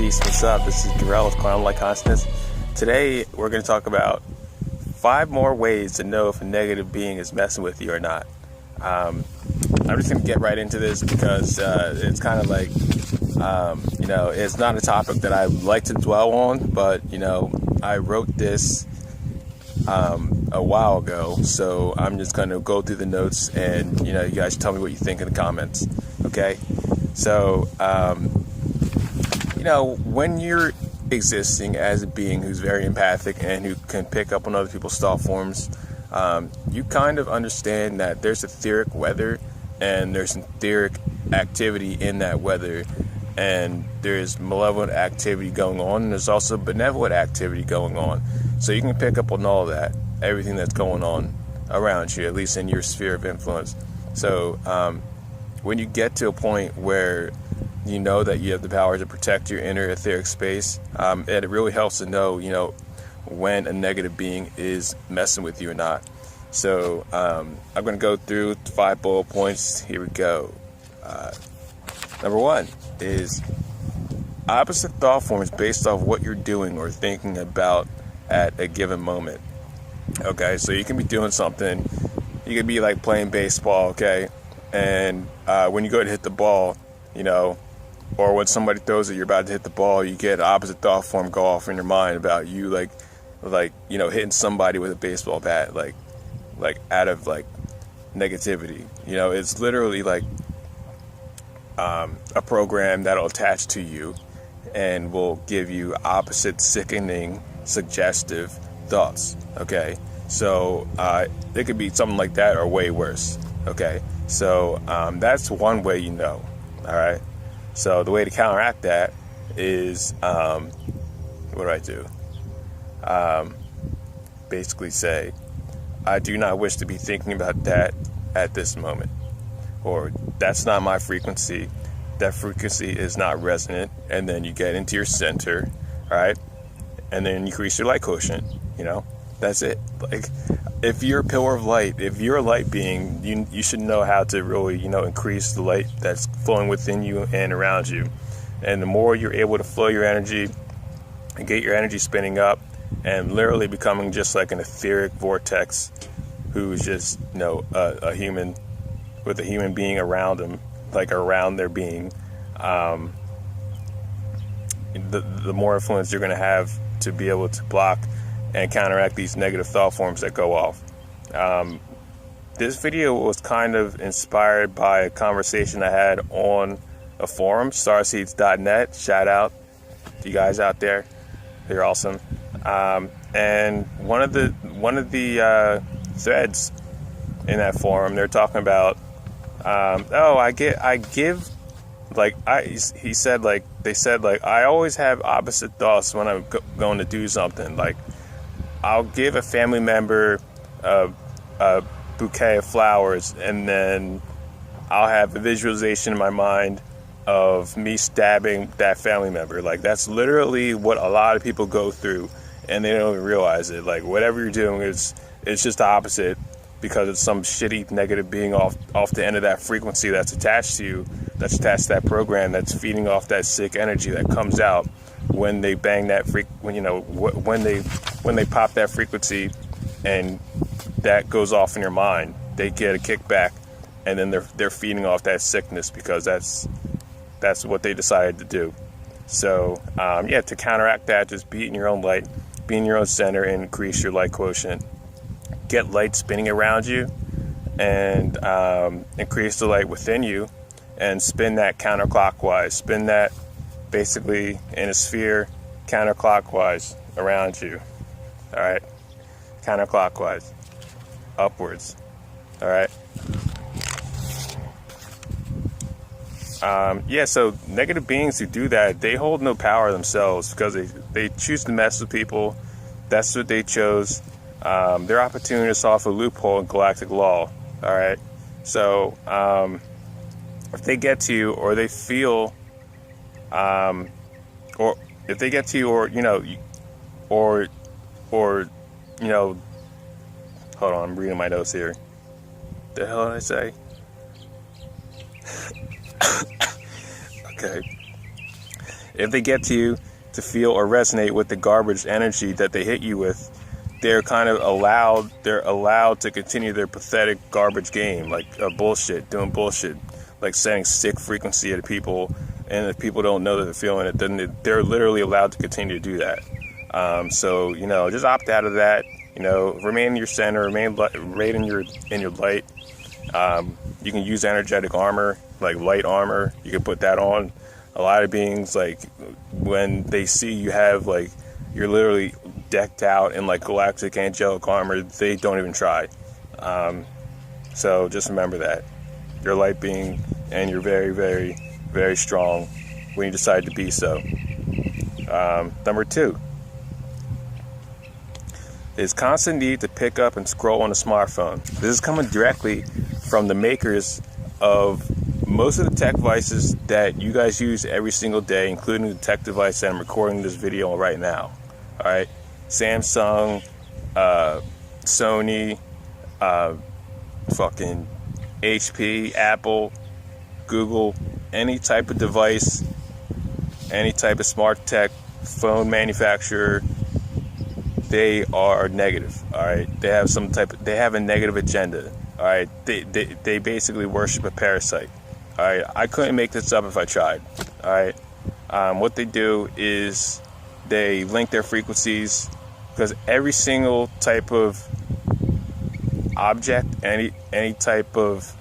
Peace, what's up? This is Darrell of Clown Like Consciousness. Today, we're going to talk about 5 more ways to know if a negative being is messing with you or not. I'm just going to get right into this because it's kind of like, it's not a topic that I like to dwell on, but, I wrote this a while ago, so I'm just going to go through the notes and, you guys tell me what you think in the comments, okay? So, when you're existing as a being who's very empathic and who can pick up on other people's thought forms, you kind of understand that there's etheric weather and there's etheric activity in that weather, and there's malevolent activity going on, and there's also benevolent activity going on. So you can pick up on all of that, everything that's going on around you, at least in your sphere of influence. So when you get to a point where you know that you have the power to protect your inner etheric space, it really helps to know, when a negative being is messing with you or not. So I'm going to go through 5 bullet points. Here we go. Number 1 is opposite thought forms based off what you're doing or thinking about at a given moment. Okay, so you can be doing something. You could be like playing baseball, okay? And when you go to hit the ball, or when somebody throws it, you're about to hit the ball, you get an opposite thought form go off in your mind about you, like hitting somebody with a baseball bat, like out of like negativity. It's literally like a program that'll attach to you and will give you opposite, sickening, suggestive thoughts. Okay, so it could be something like that or way worse. Okay, so that's one way all right. So the way to counteract that is, what do? Basically say, I do not wish to be thinking about that at this moment. Or, that's not my frequency. That frequency is not resonant. And then you get into your center, all right? And then increase your light quotient, That's it. Like, if you're a pillar of light, if you're a light being, you should know how to really, increase the light that's flowing within you and around you. And the more you're able to flow your energy and get your energy spinning up and literally becoming just like an etheric vortex who's just, a human with a human being around them, like around their being, the more influence you're going to have to be able to block and counteract these negative thought forms that go off. This video was kind of inspired by a conversation I had on a forum, starseeds.net. Shout out to you guys out there. You're awesome. And one of the threads in that forum, they're talking about, he said, they said, I always have opposite thoughts when I'm going to do something. Like, I'll give a family member a bouquet of flowers, and then I'll have a visualization in my mind of me stabbing that family member. Like, that's literally what a lot of people go through, and they don't even realize it. Like, whatever you're doing, it's just the opposite, because it's some shitty negative being off the end of that frequency that's attached to you, that's attached to that program, that's feeding off that sick energy that comes out when they bang that when they pop that frequency, and that goes off in your mind. They get a kickback, and then they're feeding off that sickness because that's what they decided to do. So to counteract that, just be in your own light, be in your own center, and increase your light quotient. Get light spinning around you, and increase the light within you, and spin that counterclockwise. Spin that basically in a sphere counterclockwise around you. All right, counterclockwise, upwards. All right. So negative beings who do that, they hold no power themselves because they choose to mess with people. That's what they chose. They're opportunists off a loophole in galactic law. All right. So if they get to you, or they feel, or if they get to you, or hold on, I'm reading my notes here. The hell did I say? Okay. If they get to you to feel or resonate with the garbage energy that they hit you with, they're kind of allowed to continue their pathetic garbage game, like doing bullshit, like sending sick frequency at people. And if people don't know that they're feeling it, then they're literally allowed to continue to do that. So, just opt out of that. Remain in your center, remain right in your light. You can use energetic armor, like light armor. You can put that on. A lot of beings, like, when they see you have, like, you're literally decked out in, like, galactic angelic armor, they don't even try. So just remember that. You're a light being, and you're very, very, very strong when you decide to be so. Number 2 is constant need to pick up and scroll on a smartphone. This is coming directly from the makers of most of the tech devices that you guys use every single day, including the tech device that I'm recording this video on right now. All right, Samsung, Sony, fucking HP, Apple, Google, any type of device, any type of smart tech phone manufacturer, they are negative. All right, they have a negative agenda. All right, they basically worship a parasite. All right, I couldn't make this up if I tried. All right, what they do is they link their frequencies, because every single type of object, any type of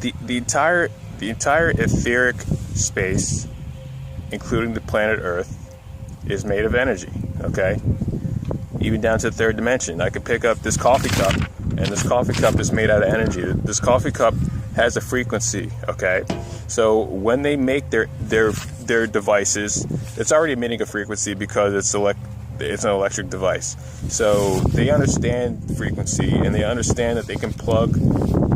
the entire etheric space, including the planet Earth, is made of energy. Okay, even down to the third dimension. I could pick up this coffee cup, and this coffee cup is made out of energy. This coffee cup has a frequency. Okay, so when they make their devices, it's already emitting a frequency because it's an electric device. So they understand frequency, and they understand that they can plug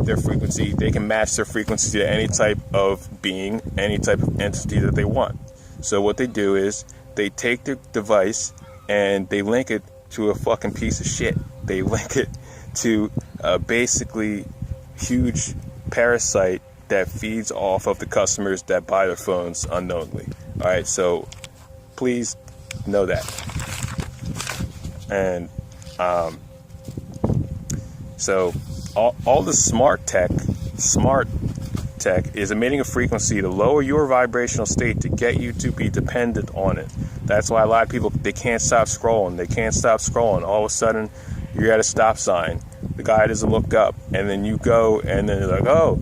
their frequency, they can match their frequency to any type of being, any type of entity that they want. So what they do is they take their device and they link it to a fucking piece of shit. They link it to basically huge parasite that feeds off of the customers that buy their phones unknowingly. All right, so please know that. And so all the smart tech is emitting a frequency to lower your vibrational state to get you to be dependent on it. That's why a lot of people, they can't stop scrolling. All of a sudden you're at a stop sign, the guy doesn't look up, and then you go, and then you're like, oh,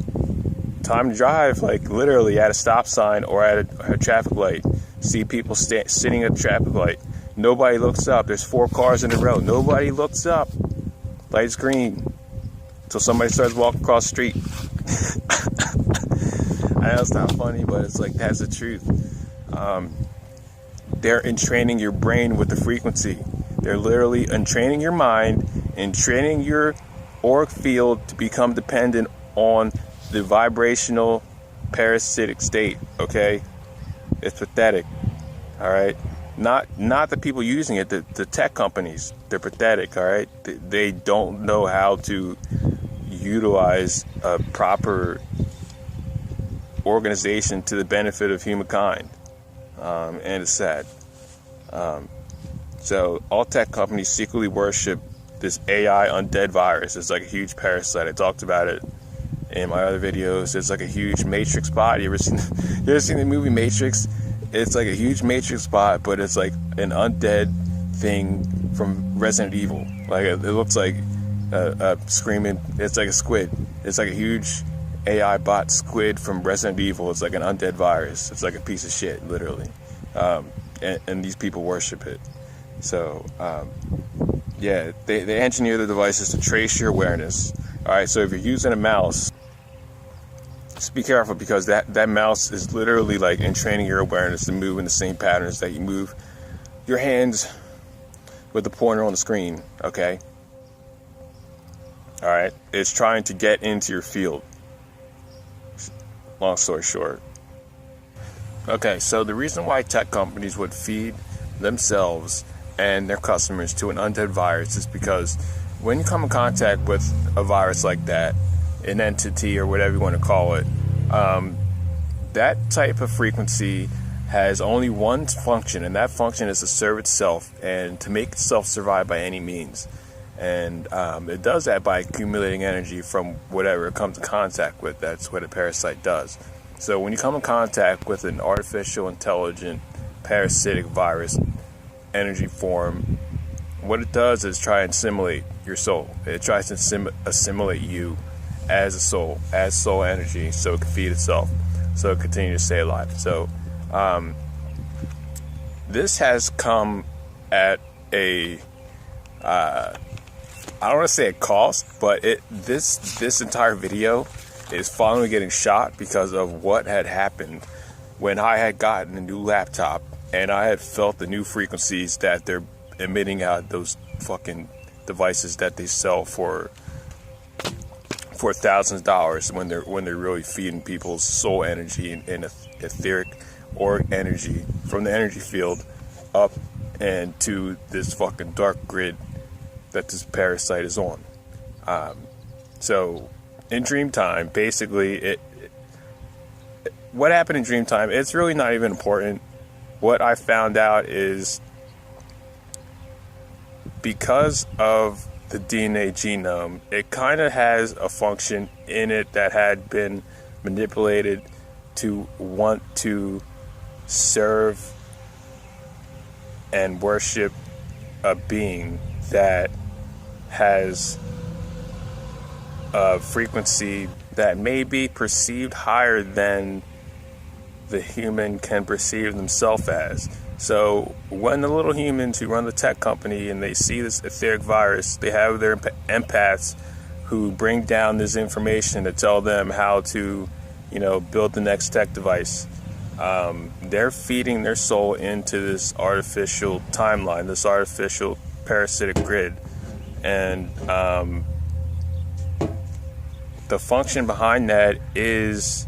time to drive, like literally at a stop sign or at a traffic light. See people sitting at a traffic light. Nobody looks up. There's 4 cars in a row. Nobody looks up. Light's green. Until somebody starts walking across the street. I know it's not funny, but it's like, that's the truth. They're entraining your brain with the frequency. They're literally entraining your mind, entraining your auric field to become dependent on the vibrational parasitic state. Okay? It's pathetic. All right? Not the people using it, the tech companies. They're pathetic, all right? They don't know how to utilize a proper organization to the benefit of humankind. And it's sad. So all tech companies secretly worship this AI undead virus. It's like a huge parasite. I talked about it in my other videos. It's like a huge Matrix bot. You ever seen the movie Matrix? It's like a huge Matrix bot, but it's like an undead thing from Resident Evil. Like it looks like a screaming. It's like a squid. It's like a huge AI bot squid from Resident Evil. It's like an undead virus. It's like a piece of shit, literally. And these people worship it. So yeah, they engineer the devices to trace your awareness. All right, so if you're using a mouse, just be careful, because that mouse is literally like entraining your awareness to move in the same patterns that you move your hands with the pointer on the screen, okay? All right, it's trying to get into your field. Long story short. Okay, so the reason why tech companies would feed themselves and their customers to an undead virus is because when you come in contact with a virus like that, an entity or whatever you want to call it, that type of frequency has only one function, and that function is to serve itself and to make itself survive by any means. And it does that by accumulating energy from whatever it comes in contact with. That's what a parasite does. So when you come in contact with an artificial, intelligent, parasitic virus energy form, what it does is try and assimilate your soul. It tries to assimilate you as a soul, as soul energy, so it can feed itself, so it continues to stay alive. So this has come at a I don't want to say a cost, but this entire video is finally getting shot because of what had happened when I had gotten a new laptop and I had felt the new frequencies that they're emitting out, those fucking devices that they sell for thousands of dollars when they're really feeding people's soul energy and etheric or energy from the energy field up and to this fucking dark grid that this parasite is on. So in Dreamtime, basically, what happened in Dreamtime, it's really not even important. What I found out is because of the DNA genome, it kind of has a function in it that had been manipulated to want to serve and worship a being that has a frequency that may be perceived higher than the human can perceive themselves as. So when the little humans who run the tech company and they see this etheric virus, they have their empaths who bring down this information to tell them how to, build the next tech device. They're feeding their soul into this artificial timeline, this artificial parasitic grid. And the function behind that is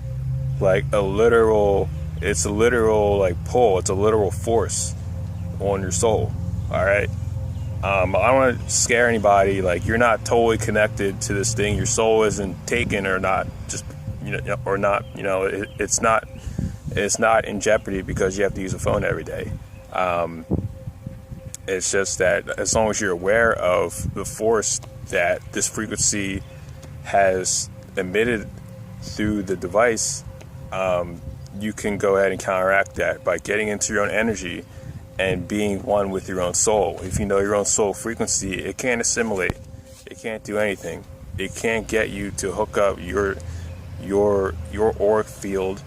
like a literal pull. It's a literal force on your soul. All right. I don't want to scare anybody. Like, you're not totally connected to this thing. Your soul isn't taken or not, just, or not, it's not in jeopardy because you have to use a phone every day. It's just that as long as you're aware of the force that this frequency has emitted through the device, you can go ahead and counteract that by getting into your own energy and being one with your own soul. If you know your own soul frequency, it can't assimilate. It can't do anything. It can't get you to hook up your auric field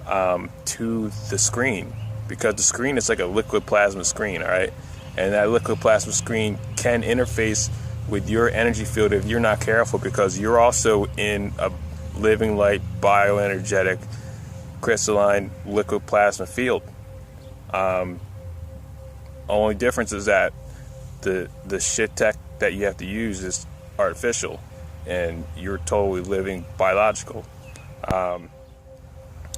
to the screen, because the screen is like a liquid plasma screen, all right? And that liquid plasma screen can interface with your energy field if you're not careful, because you're also in a living light, bioenergetic, crystalline liquid plasma field. Only difference is that the shit tech that you have to use is artificial, and you're totally living biological.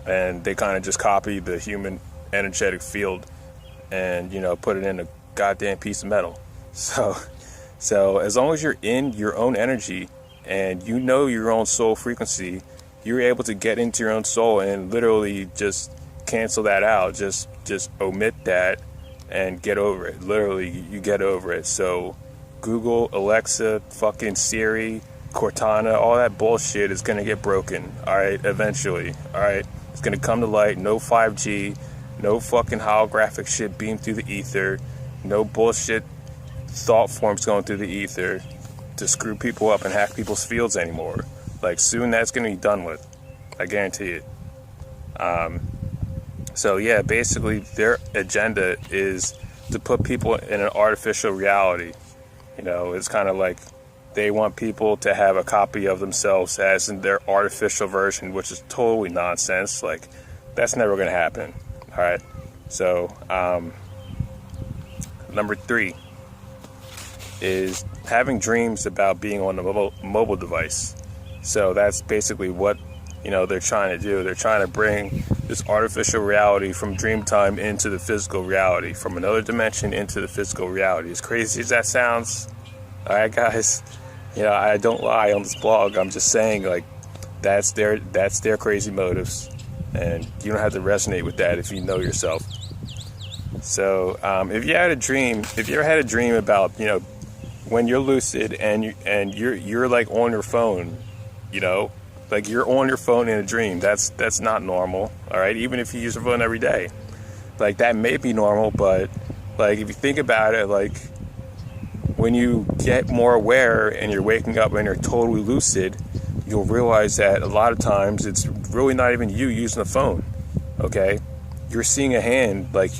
And they kind of just copy the human energetic field and, put it in a goddamn piece of metal. So as long as you're in your own energy and you know your own soul frequency, you're able to get into your own soul and literally just cancel that out. Just omit that and get over it. Literally, you get over it. So Google, Alexa, fucking Siri, Cortana, all that bullshit is going to get broken, all right, eventually, all right? It's going to come to light. No 5G, no fucking holographic shit beamed through the ether, no bullshit thought forms going through the ether to screw people up and hack people's fields anymore. Like, soon that's going to be done with. I guarantee it. So yeah, basically their agenda is to put people in an artificial reality. It's kind of like they want people to have a copy of themselves as in their artificial version, which is totally nonsense. Like, that's never going to happen. All right. So, number 3 is having dreams about being on a mobile device. So that's basically what, they're trying to do. They're trying to bring this artificial reality from Dreamtime into the physical reality, from another dimension into the physical reality. As crazy as that sounds, all right, guys, I don't lie on this blog. I'm just saying, like, that's their crazy motives. And you don't have to resonate with that if you know yourself. So if you ever had a dream about, when you're lucid and you're like on your phone, like you're on your phone in a dream, that's not normal. All right, even if you use your phone every day, like that may be normal, but like if you think about it, like when you get more aware and you're waking up and you're totally lucid, you'll realize that a lot of times it's really not even you using the phone. Okay, you're seeing a hand. Like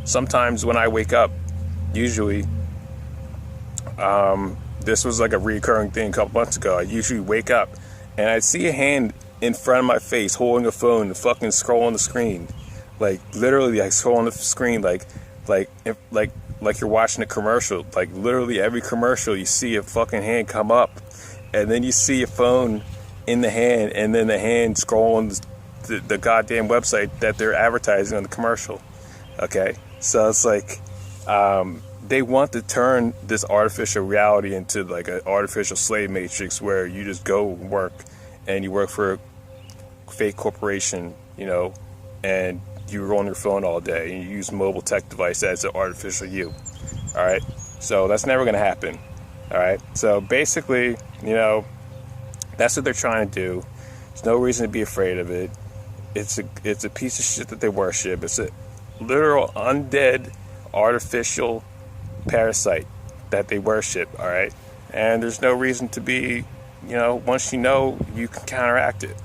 sometimes when I wake up, usually this was like a recurring thing a couple months ago. I usually wake up and I'd see a hand in front of my face holding a phone and fucking scrolling the screen. Like literally, I scroll on the screen like you're watching a commercial. Like literally every commercial, you see a fucking hand come up, and then you see a phone in the hand, and then the hand scrolling the goddamn website that they're advertising on the commercial. Okay, so it's like they want to turn this artificial reality into like an artificial slave matrix where you just go work and you work for a fake corporation, and you're on your phone all day and you use mobile tech device as an artificial you. All right, so that's never going to happen. All right, so basically, that's what they're trying to do. There's no reason to be afraid of it. It's a piece of shit that they worship. It's a literal undead artificial parasite that they worship. All right, and there's no reason to be, once you know, you can counteract it.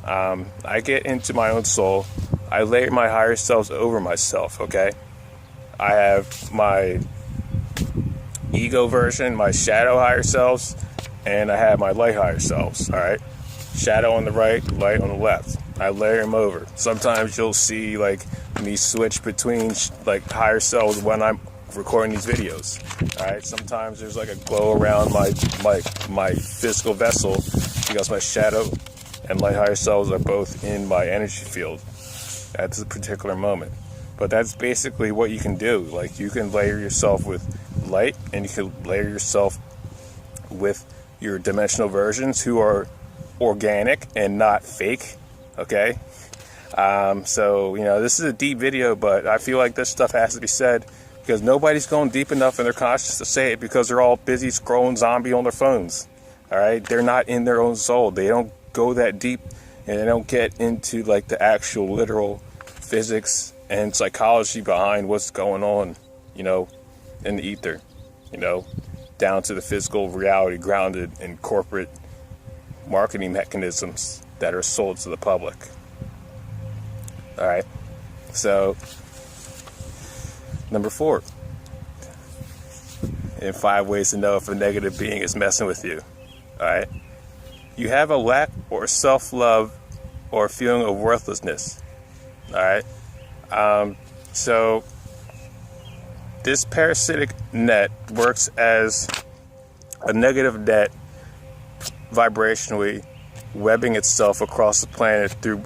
I get into my own soul. I layer my higher selves over myself. Okay, I have my ego version, my shadow higher selves, and I have my light higher selves. All right, shadow on the right, light on the left. I layer them over. Sometimes you'll see like me switch between like higher selves when I'm recording these videos. All right, sometimes there's like a glow around my physical vessel because my shadow and light higher selves are both in my energy field at this particular moment. But that's basically what you can do. Like you can layer yourself with light, and you can layer yourself with your dimensional versions who are organic and not fake. Okay, so this is a deep video, but I feel like this stuff has to be said because nobody's going deep enough in their conscious to say it because they're all busy scrolling zombie on their phones. All right, they're not in their own soul. They don't go that deep, and they don't get into like the actual literal physics and psychology behind what's going on, in the ether, down to the physical reality grounded in corporate marketing mechanisms that are sold to the public. All right, so number 4, in 5 ways to know if a negative being is messing with you. All right, you have a lack or self-love or a feeling of worthlessness. All right, so this parasitic net works as a negative net vibrationally webbing itself across the planet through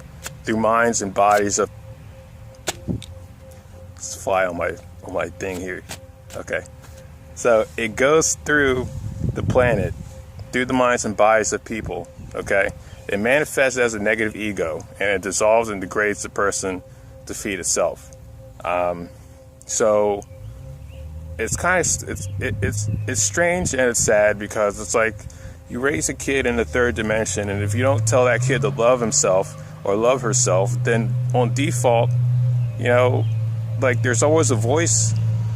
minds and bodies of. Let's fly on my thing here. Okay, so it goes through the planet, through the minds and bodies of people. Okay, it manifests as a negative ego, and it dissolves and degrades the person to feed itself. So it's kind of it's strange and it's sad because it's like you raise a kid in the 3rd dimension, and if you don't tell that kid to love himself or love herself, then on default, like there's always a voice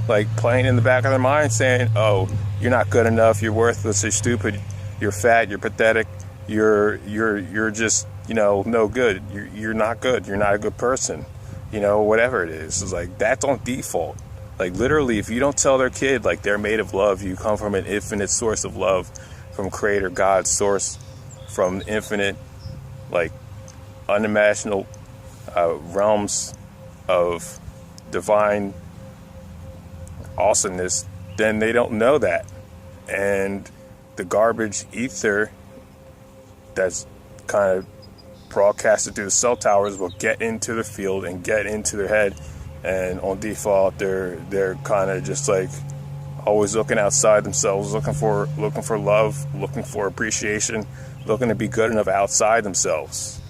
like playing in the back of their mind saying, "Oh, you're not good enough. You're worthless. You're stupid. You're fat. You're pathetic. You're just no good. You're not good. You're not a good person." Whatever it is. It's like that's on default. Like literally, if you don't tell their kid like they're made of love, you come from an infinite source of love, from Creator God's source, from infinite, like unimaginable realms of divine awesomeness, then they don't know that. And the garbage ether that's kind of broadcasted through the cell towers will get into the field and get into their head, and on default they're kind of just like always looking outside themselves, looking for love, looking for appreciation, looking to be good enough outside themselves.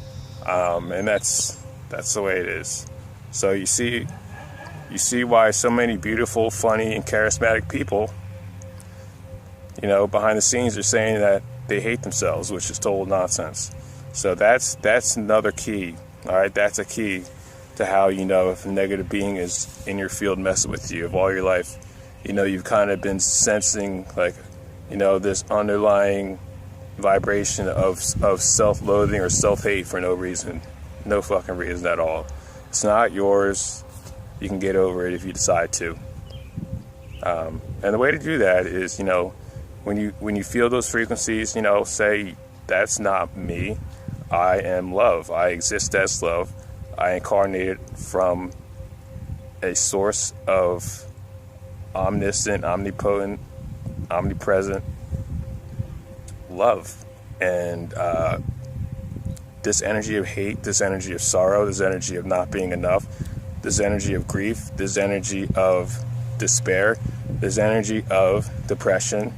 And that's the way it is. So you see why so many beautiful, funny, and charismatic people, behind the scenes are saying that they hate themselves, which is total nonsense. So that's another key. All right, that's a key to how if a negative being is in your field messing with you of all your life. You've kind of been sensing this underlying vibration of self-loathing or self-hate for no reason. No fucking reason at all. It's not yours. You can get over it if you decide to. And the way to do that is, when you feel those frequencies, say, that's not me. I am love. I exist as love. I incarnated from a source of omniscient, omnipotent, omnipresent love. And this energy of hate, this energy of sorrow, this energy of not being enough, this energy of grief, this energy of despair, this energy of depression,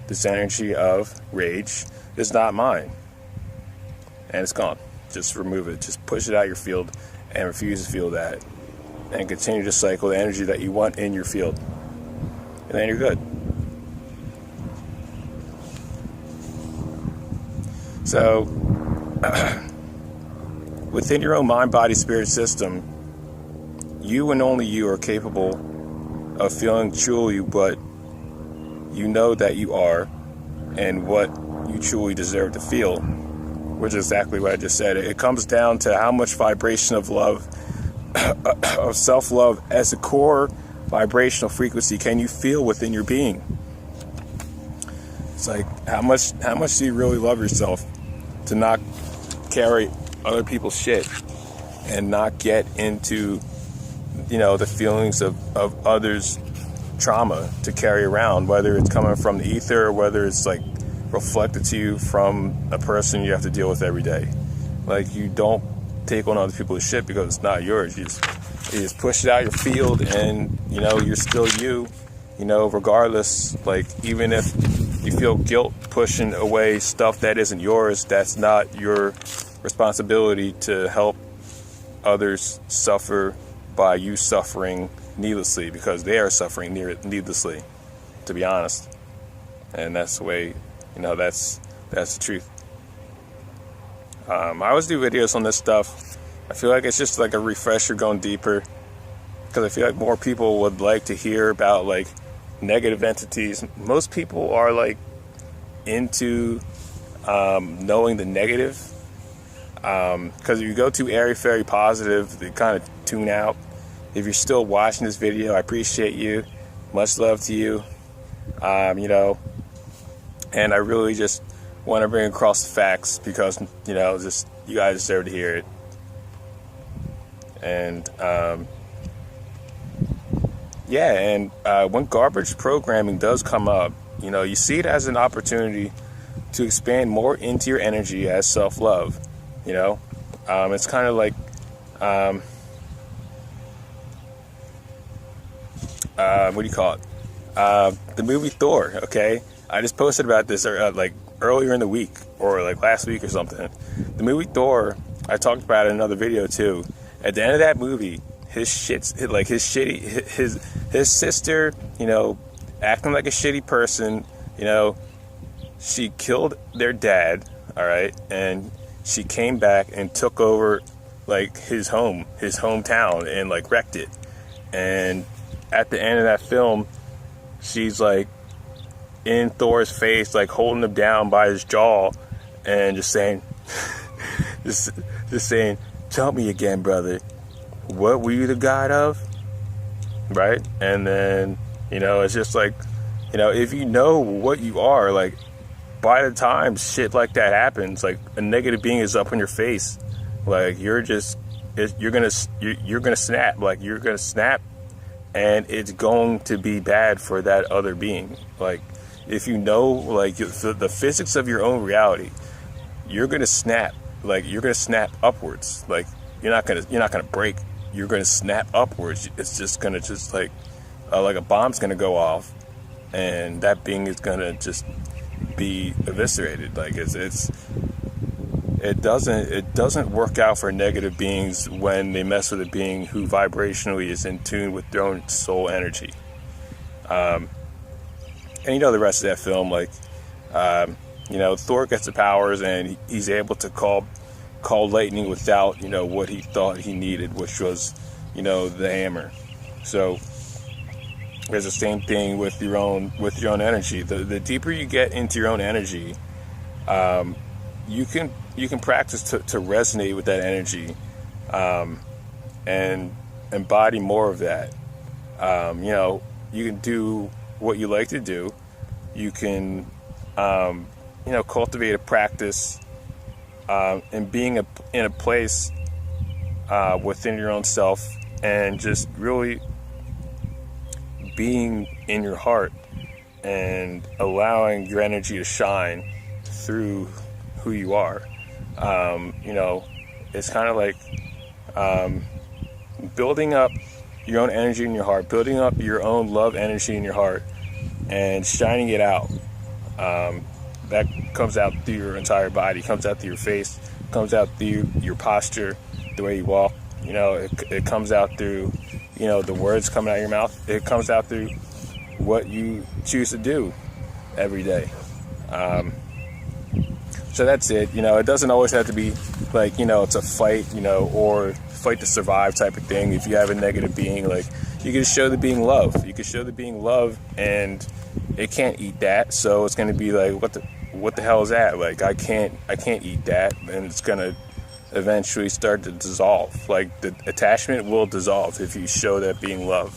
this energy of rage is not mine. And it's gone. Just remove it. Just push it out your field and refuse to feel that. And continue to cycle the energy that you want in your field. And then you're good. So, within your own mind, body, spirit system, you and only you are capable of feeling truly what you know that you are and what you truly deserve to feel, which is exactly what I just said. It comes down to how much vibration of love, of self-love as a core vibrational frequency can you feel within your being. It's like, how much do you really love yourself to not carry other people's shit and not get into, the feelings of others' trauma to carry around, whether it's coming from the ether or whether it's like reflected to you from a person you have to deal with every day. Like, you don't take on other people's shit because it's not yours. You just push it out your field, and you're still you, regardless. Like, even if you feel guilt pushing away stuff that isn't yours, that's not your responsibility to help others suffer by you suffering needlessly, because they are suffering needlessly, to be honest. And that's the way, that's the truth. I always do videos on this stuff. I feel like it's just like a refresher going deeper, because I feel like more people would like to hear about like negative entities. Most people are like into knowing the negative, because if you go too airy fairy positive, they kind of tune out. If you're still watching this video, I appreciate you. Much love to you. And I really just want to bring across the facts because, just you guys deserve to hear it. And, when garbage programming does come up, you see it as an opportunity to expand more into your energy as self-love. It's kind of like, what do you call it? The movie Thor, okay? I just posted about this earlier in the week or like last week or something. The movie Thor, I talked about it in another video too. At the end of that movie, his sister, acting like a shitty person, she killed their dad, all right? And she came back and took over like his hometown and like wrecked it. And at the end of that film, she's like in Thor's face, like holding him down by his jaw and just saying, just saying, tell me again, brother, what were you the god of? Right? And then, it's just like, if you know what you are, like, by the time shit like that happens, like a negative being is up in your face, like you're gonna snap, like you're gonna snap, and it's going to be bad for that other being. Like, if you know, like, the physics of your own reality, you're gonna snap. Like, you're gonna snap upwards. Like, you're not gonna break. You're gonna snap upwards. It's just gonna like a bomb's gonna go off, and that being is gonna just be eviscerated. Like, it's it doesn't work out for negative beings when they mess with a being who vibrationally is in tune with their own soul energy. And you know the rest of that film, like, Thor gets the powers and he's able to call lightning without, what he thought he needed, which was, the hammer. So there's the same thing with your own energy. The deeper you get into your own energy, you can practice to resonate with that energy, and embody more of that. You can do what you like to do. You can, cultivate a practice, and being in a place within your own self, and just really being in your heart and allowing your energy to shine through who you are. It's kind of like building up your own energy in your heart, building up your own love energy in your heart, and shining it out. That comes out through your entire body, comes out through your face, comes out through your posture, the way you walk. It comes out through, the words coming out of your mouth. It comes out through what you choose to do every day. So that's it. It doesn't always have to be like, it's a fight, or fight to survive type of thing. If you have a negative being, like, you can show the being love. You can show the being love, and it can't eat that. So it's going to be like, what the hell is that? Like, I can't eat that, and it's going to eventually start to dissolve. Like, the attachment will dissolve if you show that being love.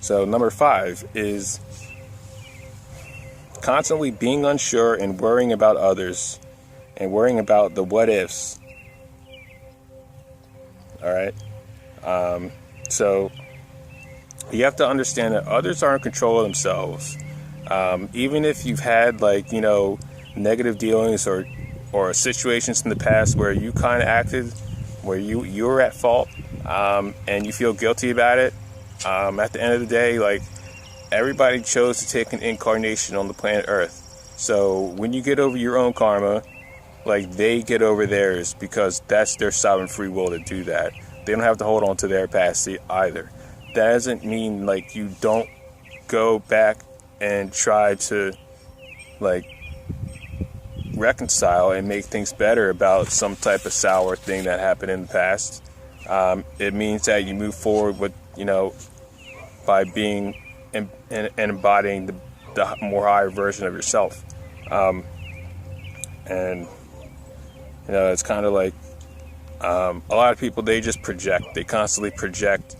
So number 5 is constantly being unsure and worrying about others and worrying about the what-ifs. All right? So you have to understand that others are in control of themselves. Even if you've had, like, negative dealings or situations in the past where you kind of acted, where you were at fault, and you feel guilty about it, at the end of the day, like, everybody chose to take an incarnation on the planet Earth. So when you get over your own karma, like, they get over theirs, because that's their sovereign free will to do that. They don't have to hold on to their past either. That doesn't mean, like, you don't go back and try to, like, reconcile and make things better about some type of sour thing that happened in the past. It means that you move forward with, by being and embodying the more higher version of yourself. And it's kind of like, a lot of people, they just project. They constantly project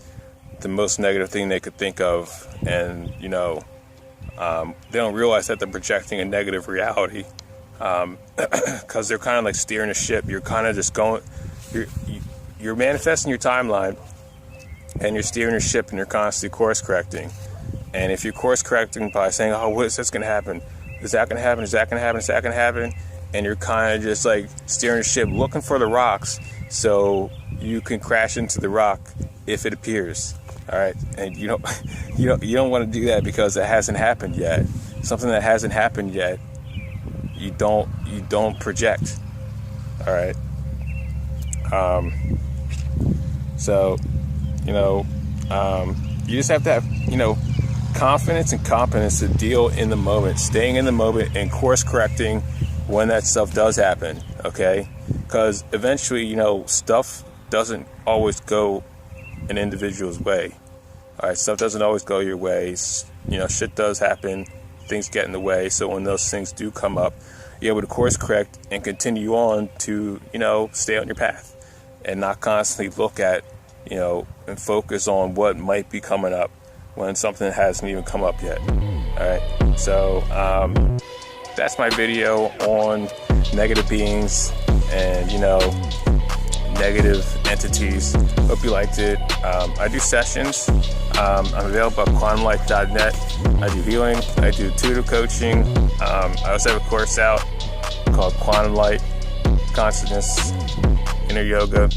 the most negative thing they could think of, and they don't realize that they're projecting a negative reality, because they're kind of like steering a ship. You're kind of just going, you're manifesting your timeline, and you're steering your ship, and you're constantly course correcting. And if you're course correcting by saying, oh, what is this going to happen? Is that going to happen? Is that going to happen? Is that going to happen? And you're kind of just like steering the ship, looking for the rocks, so you can crash into the rock if it appears. All right, and you don't want to do that, because it hasn't happened yet. Something that hasn't happened yet, you don't project. All right. So you just have to have confidence and competence to deal in the moment, staying in the moment, and course correcting when that stuff does happen. Okay, because eventually stuff doesn't always go an individual's way. All right, stuff doesn't always go your way. Shit does happen. Things get in the way. So when those things do come up, you're able to course correct and continue on to, stay on your path, and not constantly look at, and focus on what might be coming up when something hasn't even come up yet. All right. So that's my video on negative beings and, negative entities. Hope you liked it. I do sessions. I'm available at quantumlight.net. I do healing. I do tutor coaching. I also have a course out called Quantum Light Consciousness Inner Yoga.